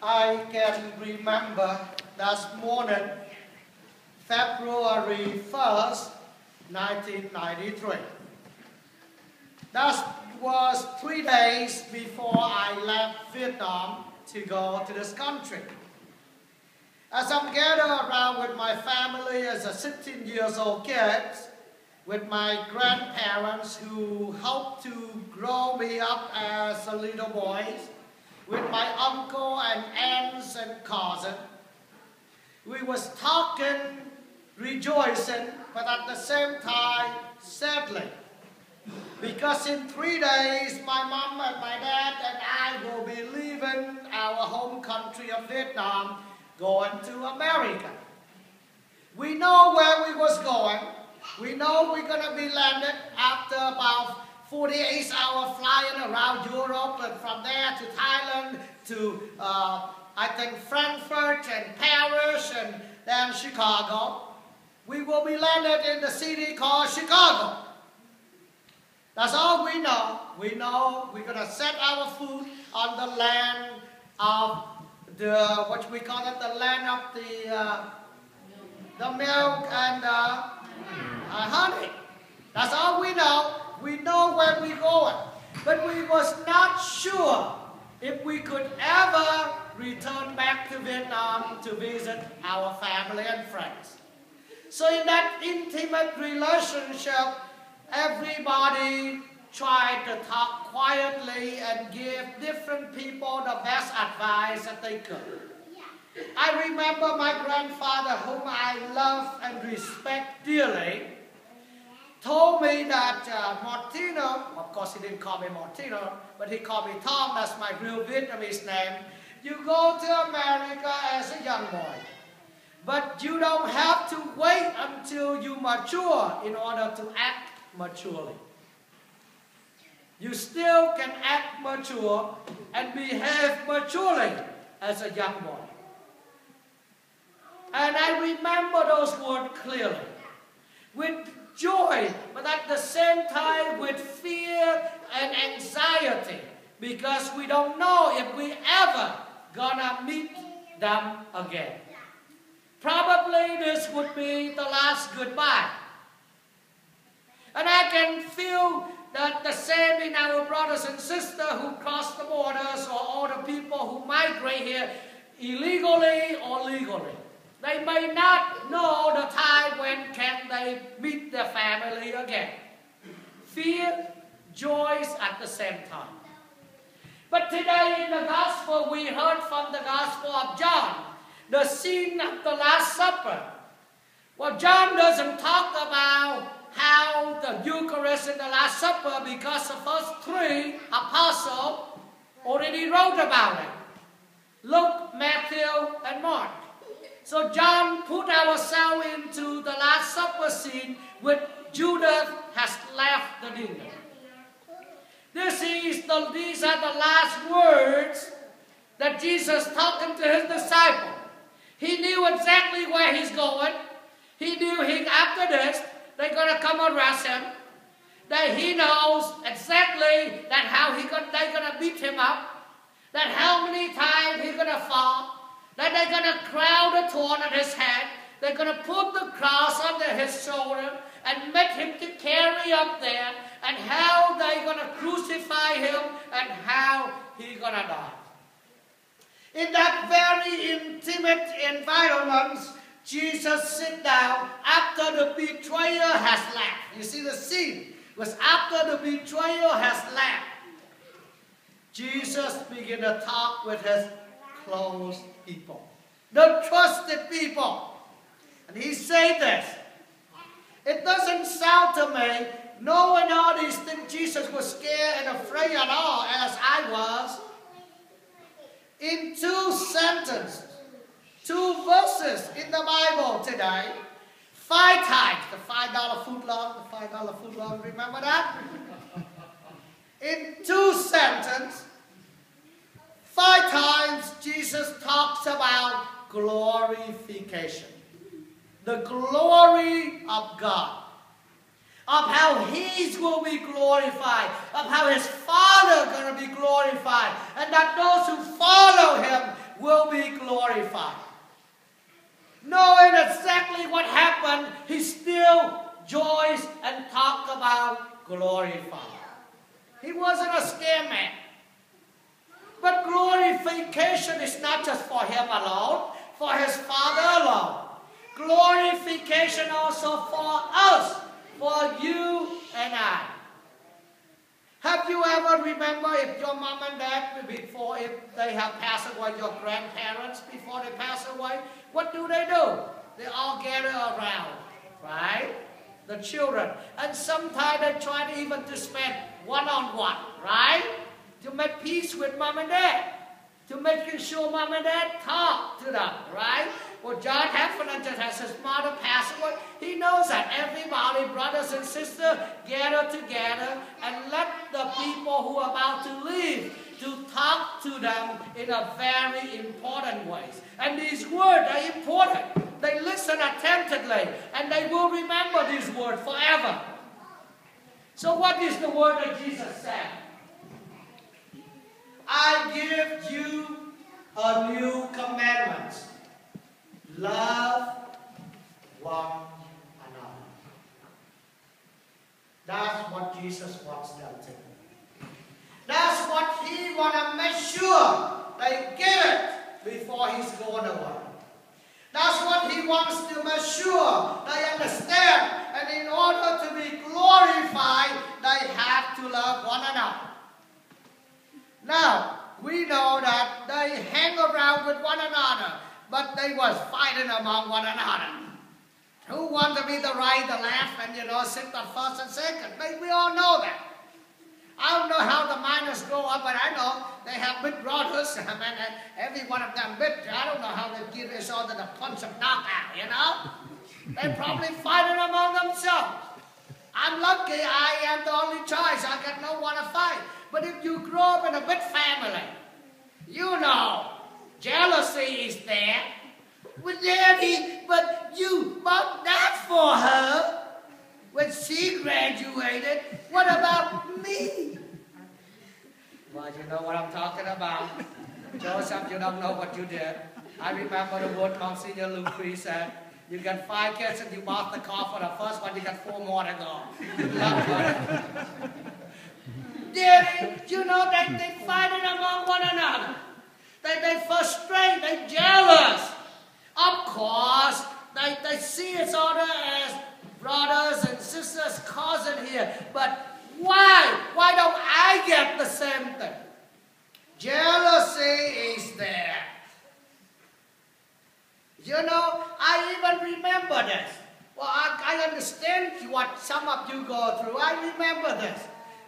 I can remember that morning, February 1st, 1993. That was 3 days before I left Vietnam to go to this country. As I'm gathered around with my family as a 16 years old kid, with my grandparents who helped to grow me up as a little boy, with my uncle and aunts and cousins. We was talking, rejoicing, but at the same time, sadly. Because in 3 days, my mom and my dad and I will be leaving our home country of Vietnam, going to America. We know where we was going. We know we're going to be landed after about 48 hours flying around Europe, and from there to Thailand to, I think, Frankfurt and Paris and then Chicago. We will be landed in the city called Chicago. That's all we know. We know we're going to set our foot on the land of the, what we call it, the land of the milk and honey. That's all we know. We know where we're going. But we was not sure if we could ever return back to Vietnam to visit our family and friends. So in that intimate relationship, everybody tried to talk quietly and give different people the best advice that they could. I remember my grandfather, whom I love and respect dearly, told me that Martino, of course he didn't call me Martino, but he called me Tom, that's my real Vietnamese name. You go to America as a young boy, but you don't have to wait until you mature in order to act maturely. You still can act mature and behave maturely as a young boy. And I remember those words clearly. With joy, but at the same time with fear and anxiety, because we don't know if we ever gonna meet them again. Probably this would be the last goodbye. And I can feel that the same in our brothers and sisters who cross the borders, or all the people who migrate here illegally or legally. They may not know the time when can they meet their family again. Fear, joy at the same time. But today in the gospel, we heard from the gospel of John, the scene of the Last Supper. Well, John doesn't talk about how the Eucharist and the Last Supper, because the first three apostles already wrote about it. Luke, Matthew, and Mark. So John put ourselves into the Last Supper scene with Judas has left the dinner. These are the last words that Jesus talking to his disciples. He knew exactly where he's going. He knew after this, they're going to come arrest him. That he knows exactly that how they're going to beat him up. That how many times he's going to fall. That they're going to crown a thorn on his head. They're going to put the cross under his shoulder and make him to carry up there. And how they're going to crucify him and how he's going to die. In that very intimate environment, Jesus sit down after the betrayer has left. You see the scene was after the betrayer has left. Jesus began to talk with his close people, the trusted people. And he said this. It doesn't sound to me, knowing all these things, Jesus was scared and afraid at all, as I was. In 2 sentences, 2 verses in the Bible today, 5 times, the $5 footlong, remember that? In 2 sentences, 5 times Jesus talks about glorification. The glory of God. Of how He will be glorified. Of how His Father is going to be glorified. And that those who follow Him will glorified. He wasn't a scare man. But glorification is not just for him alone, for his Father alone. Glorification also for us, for you and I. Have you ever remember if your mom and dad, before if they have passed away, your grandparents, before they pass away, what do? They all gather around, right? The children. And sometimes they try to even to spend one-on-one, right? To make peace with mom and dad. To make sure mom and dad talk to them, right? Well, John Heffernan, just as his mother passed away, he knows that everybody, brothers and sisters, gather together and let the people who are about to leave to talk to them in a very important ways. And these words are important. They listen attentively and they will remember these words forever. So what is the word that Jesus said? I give you a new commandment. Love one another. That's what Jesus wants them to do. That's what he wants to make sure they get it before he's going away. That's what he wants to make sure they understand. And in order to be glorified, they have to love one another. Now, we know that they hang around with one another, but they was fighting among one another. Who wants to be the right, the left, and sit the first and second? We all know that. I don't know how the miners grow up, but I know they have big brothers. I mean, every one of them big. I don't know how they give each other the punch of knockout, They're probably fighting among themselves. I'm lucky I am the only choice. I got no one to fight. But if you grow up in a big family, jealousy is there. Well, Daddy, but you bought that for her when she graduated. What about me? Well, you know what I'm talking about. Joseph, you don't know what you did. I remember the word Monsignor Lucre said, you got 5 kids and you bought the car for the first one, you got 4 more to go. Daddy, they fighting among one another. They frustrate, they jealous. Of course, they see each other as brothers and sisters, cousin here. But why? Why don't I get the same thing? Jealousy is there. I even remember this. Well, I understand what some of you go through. I remember this.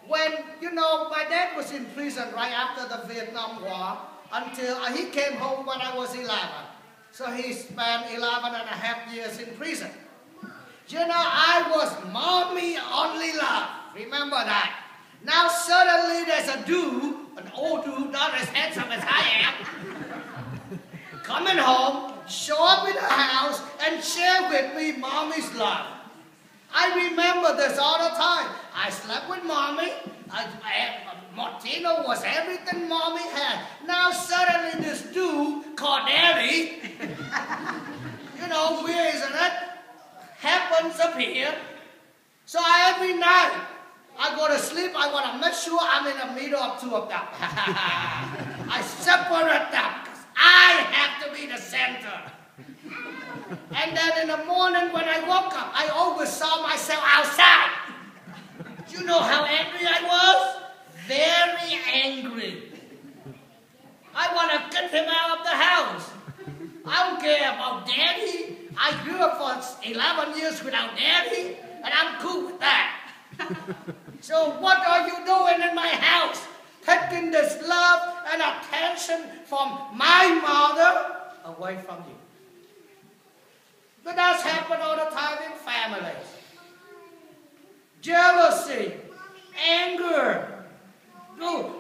When, my dad was in prison right after the Vietnam War until he came home when I was 11. So he spent 11 and a half years in prison. I was mommy only love. Remember that. Now suddenly there's a dude, an old dude, not as handsome as I am, coming home, show up in the house and share with me mommy's love. I remember this all the time. I slept with mommy. Martino was everything mommy had. Now suddenly this dude called Daddy, weird, isn't it? Happens up here. So every night I go to sleep, I want to make sure I'm in the middle of two of them. I separate them because I have to be the center. And then in the morning when I woke up, I always saw myself outside. You know how angry I was? Very angry. I want to get him out of the house. I don't care about Daddy. I grew up for 11 years without Daddy, and I'm cool with that. So what are you doing in my house? Taking this love and attention from my mother away from you. But that's happened all the time in families. Jealousy, anger. No.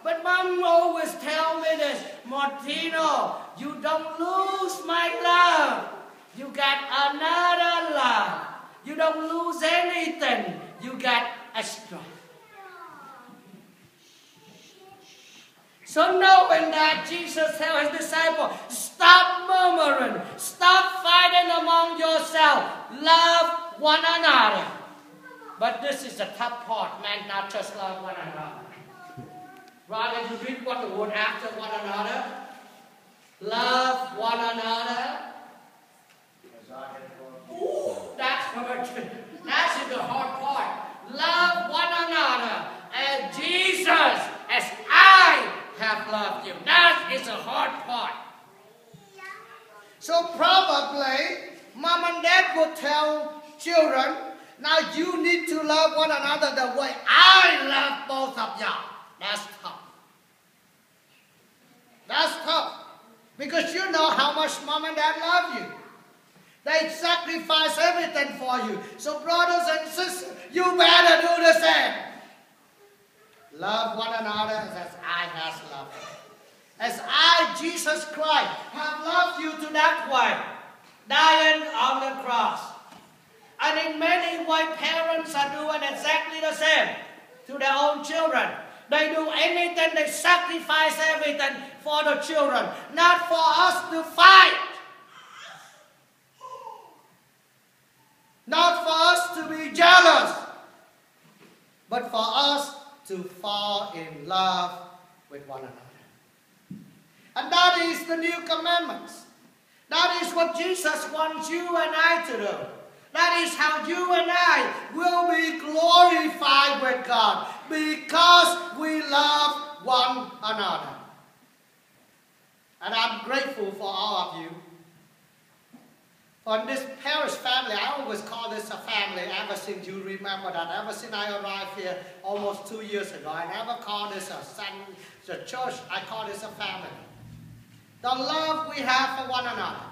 But Mom always tell me this, Martino, you don't lose my love. You got another love. You don't lose anything. You got extra. So knowing that, Jesus tells his disciples, stop murmuring. Stop fighting among yourselves. Love one another. But this is the tough part, man, not just love one another. Rather, you read what the word after one another. Love one another. That's the hard part. Love one another as Jesus, as I have loved you. That is the hard part. So probably, mom and dad would tell children, now you need to love one another the way I love both of y'all. That's tough. That's tough. Because you know how much mom and dad love you. They sacrifice everything for you. So brothers and sisters, you better do the same. Love one another as I have loved you. As I, Jesus Christ, have loved you to that way, dying on the cross. And in many ways, parents are doing exactly the same to their own children. They do anything, they sacrifice everything for the children, not for us to fight. Not for us to be jealous, but for us to fall in love with one another. And that is the new commandments. That is what Jesus wants you and I to do. That is how you and I will be glorified with God, because we love one another. And I'm grateful for all of you. For this parish family, I always call this a family ever since you remember that. Ever since I arrived here almost 2 years ago, I never called this a son, the church, I call this a family. The love we have for one another.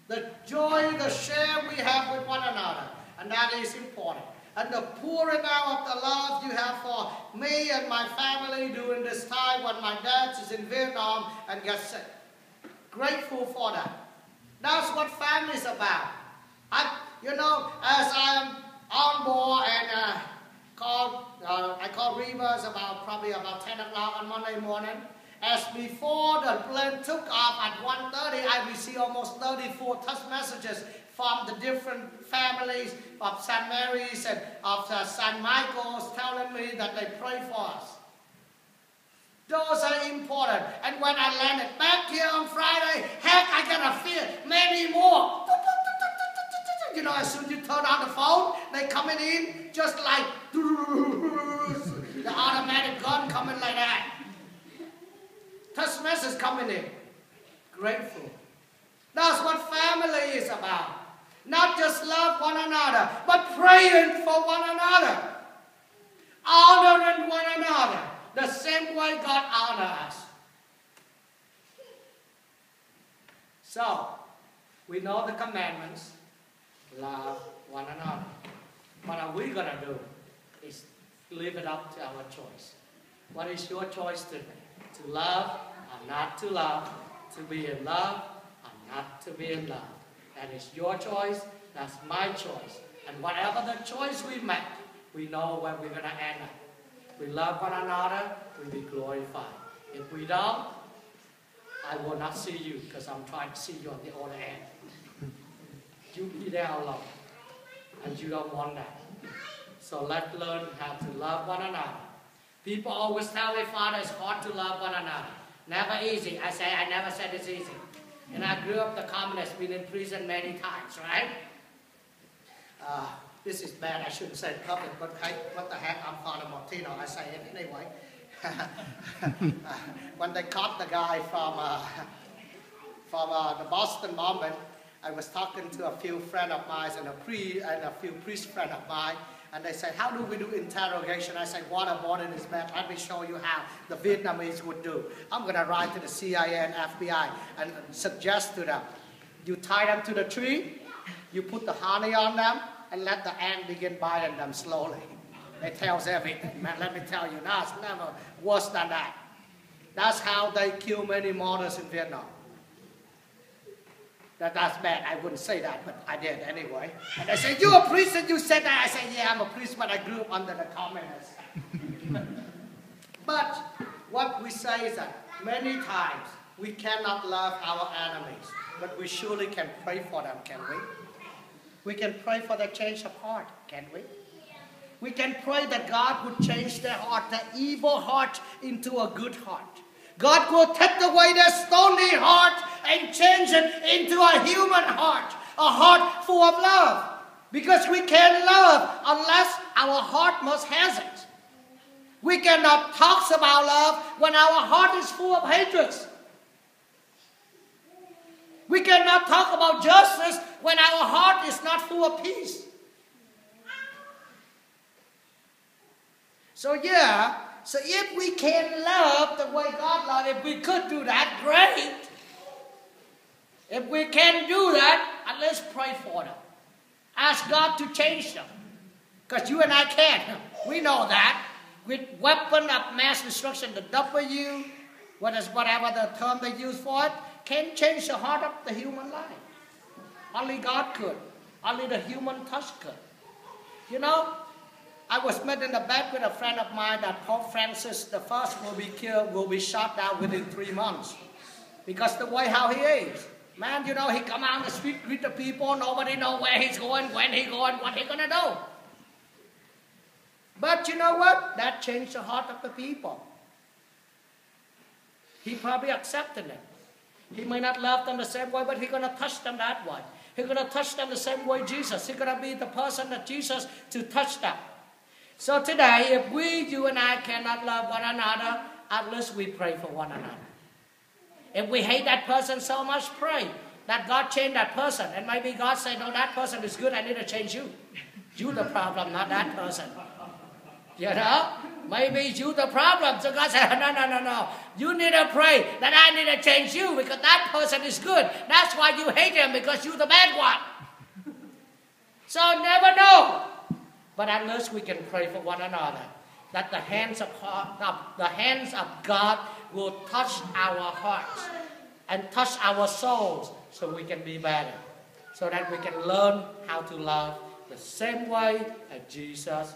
The joy, the share we have with one another. And that is important. And the pouring out of the love you have for me and my family during this time when my dad is in Vietnam and gets sick. Grateful for that. That's what family is about. As I am on board and I called Rivers probably about 10 o'clock on Monday morning. As before the plane took off at 1:30, I received almost 34 text messages from the different families of St. Mary's and of St. Michael's telling me that they pray for us. Those are important. And when I landed back here on Friday, heck, I got a feel many more. You know, as soon as you turn on the phone, they coming in just like the automatic gun coming like that. Text message coming in. Grateful. That's what family is about. Not just love one another, but praying for one another. Honoring one another. The same way God honors us. So, we know the commandments. Love one another. What are we going to do? Is leave it up to our choice. What is your choice today? To love or not to love? To be in love or not to be in love? That is your choice. That's my choice. And whatever the choice we make, we know where we're going to end up. We love one another, we'll be glorified. If we don't, I will not see you because I'm trying to see you on the other end. You be there alone. And you don't want that. So let's learn how to love one another. People always tell me, Father, it's hard to love one another. Never easy. I never said it's easy. And I grew up the communist, been in prison many times, right? This is bad, I shouldn't say it public, but hey, what the heck, I'm Father Martino, I say it anyway. When they caught the guy from the Boston bombing, I was talking to a few friends of mine and a few priest friends of mine, and they said, how do we do interrogation? I said, waterboarding is bad. Let me show you how the Vietnamese would do. I'm going to write to the CIA and FBI and suggest to them. You tie them to the tree, you put the honey on them, and let the ant begin biting them slowly. It tells everything. Man, let me tell you, that's never worse than that. That's how they kill many martyrs in Vietnam. That's bad. I wouldn't say that, but I did anyway. And they say, you're a priest and you said that. I said, yeah, I'm a priest, but I grew up under the communists. But what we say is that many times we cannot love our enemies, but we surely can pray for them, can we? We can pray for the change of heart, can we? We can pray that God would change their heart, the evil heart, into a good heart. God will take away their stony heart and change it into a human heart, a heart full of love. Because we can't love unless our heart must has it. We cannot talk about love when our heart is full of hatred. We cannot talk about justice when our heart is not full of peace. So if we can love the way God loves, if we could do that, great. If we can't do that, at least pray for them. Ask God to change them. Because you and I can't. We know that. With weapon of mass destruction, the W, whatever the term they use for it, can't change the heart of the human life. Only God could. Only the human touch could. You know, I was met in the back with a friend of mine that Pope Francis the First will be killed, will be shot down within 3 months. Because the way how he is. Man, you know, he come out on the street, greet the people, nobody know where he's going, when he's going, what he's going to do. But you know what? That changed the heart of the people. He probably accepted it. He may not love them the same way, but he's going to touch them that way. He's going to touch them the same way Jesus. He's going to be the person that Jesus to touch them. So today, if you and I cannot love one another, at least we pray for one another. If we hate that person so much, pray that God change that person. And maybe God say, no, that person is good, I need to change you. You the problem, not that person. You know? Maybe you the problem. So God said, no. You need to pray that I need to change you because that person is good. That's why you hate him, because you're the bad one. So never know. But at least we can pray for one another. That the hands of God will touch our hearts and touch our souls so we can be better. So that we can learn how to love the same way as Jesus